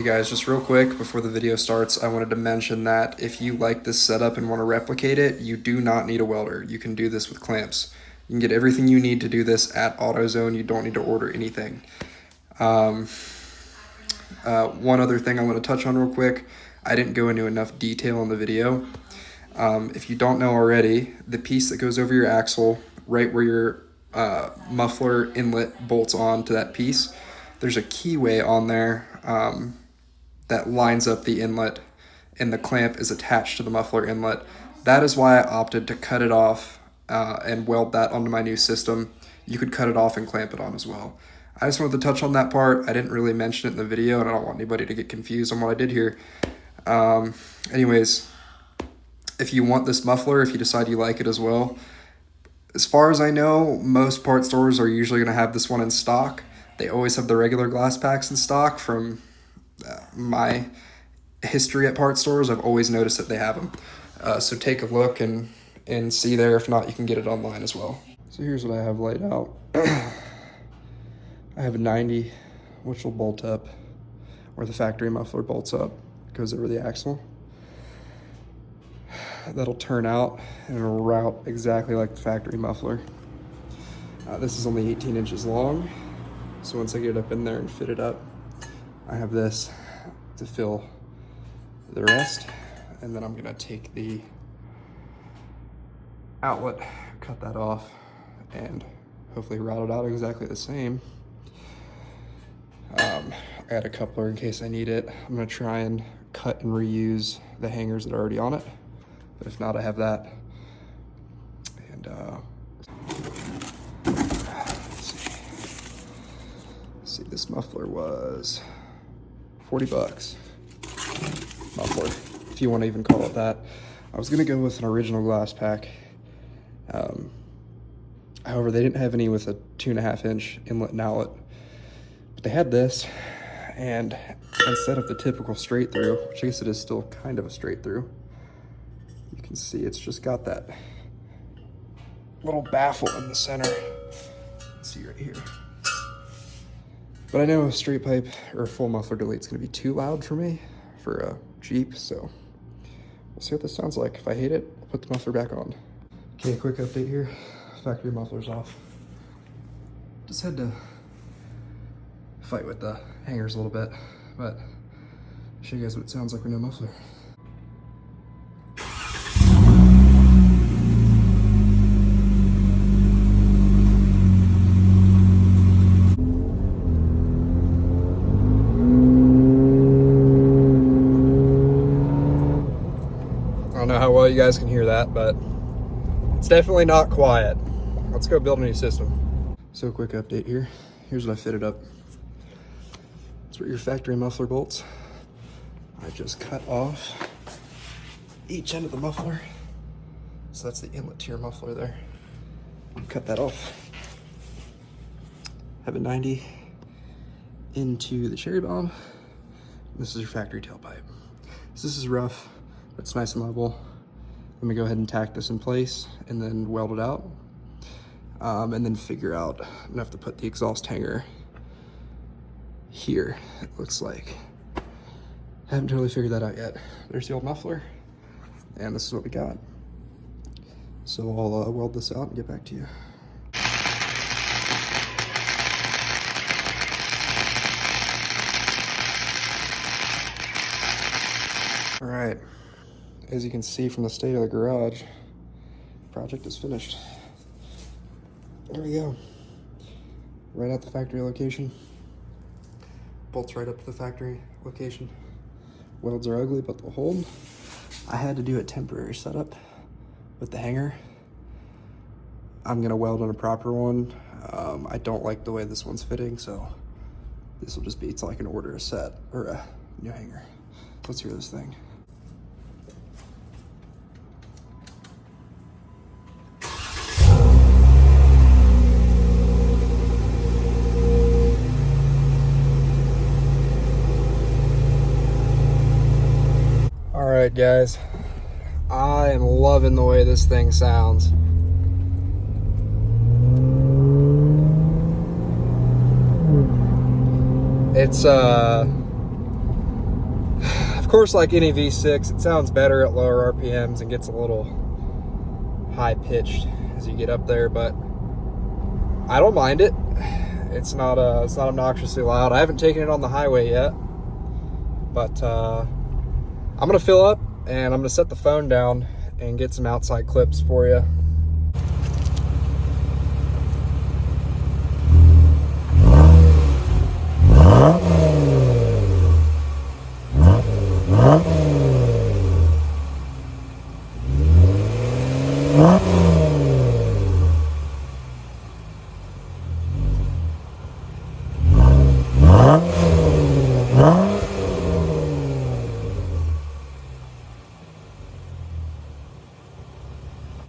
Hey guys, just real quick before the video starts, I wanted to mention that if you like this setup and want to replicate it, you do not need a welder. You can do this with clamps. You can get everything you need to do this at AutoZone. You don't need to order anything. One other thing I want to touch on real quick. I didn't go into enough detail in the video. If you don't know already, the piece that goes over your axle, right where your muffler inlet bolts on to that piece, there's a keyway on there that lines up the inlet, and the clamp is attached to the muffler inlet. That is why I opted to cut it off and weld that onto my new system. You could cut it off and clamp it on as well. I just wanted to touch on that part. I didn't really mention it in the video, and I don't want anybody to get confused on what I did here. Anyways, if you want this muffler, if you decide you like it as well, as far as I know, most part stores are usually going to have this one in stock. They always have the regular glass packs in stock. From my history at part stores, I've always noticed that they have them. So take a look and see there. If not, you can get it online as well. So here's what I have laid out. I have a 90, which will bolt up where the factory muffler bolts up, goes over the axle. That'll turn out and it'll route exactly like the factory muffler. This is only 18 inches long, so once I get it up in there and fit it up, I have this to fill the rest, and then I'm gonna take the outlet, cut that off, and hopefully route it out exactly the same. I got a coupler in case I need it. I'm gonna try and cut and reuse the hangers that are already on it, but if not, I have that. And let's see, this muffler was 40 bucks. Muffler, if you want to even call it that. I was gonna go with an original glass pack. However, they didn't have any with a 2.5 inch inlet and outlet, but they had this, and instead of the typical straight through, which I guess it is still kind of a straight through, you can see it's just got that little baffle in the center. Let's see right here. But I know a straight pipe or a full muffler delete is going to be too loud for me for a Jeep, so we'll see what this sounds like. If I hate it, I'll put the muffler back on. Okay, quick update here. Factory muffler's off. Just had to fight with the hangers a little bit, but I'll show you guys what it sounds like with no muffler. I don't know how well you guys can hear that, but it's definitely not quiet. Let's go build a new system. So quick update here. Here's what I fitted up. That's where your factory muffler bolts. I just cut off each end of the muffler. So that's the inlet to your muffler there. Cut that off. Have a 90 into the cherry bomb. This is your factory tailpipe. So this is rough, but it's nice and level. Let me go ahead and tack this in place and then weld it out. And then figure out, I'm gonna have to put the exhaust hanger here, it looks like. Haven't totally figured that out yet. There's the old muffler, and this is what we got. So I'll weld this out and get back to you. All right, as you can see from the state of the garage, project is finished. There we go. Right at the factory location. Bolts right up to the factory location. Welds are ugly, but they'll hold. I had to do a temporary setup with the hanger. I'm gonna weld on a proper one. I don't like the way this one's fitting, so this will just be, so I can order a set or a new hanger. Let's hear this thing. All right, guys, I am loving the way this thing sounds. It's Of course, like any V6, it sounds better at lower RPMs and gets a little high-pitched as you get up there, but I don't mind it. It's not obnoxiously loud. I haven't taken it on the highway yet, but I'm gonna fill up and I'm gonna set the phone down and get some outside clips for you.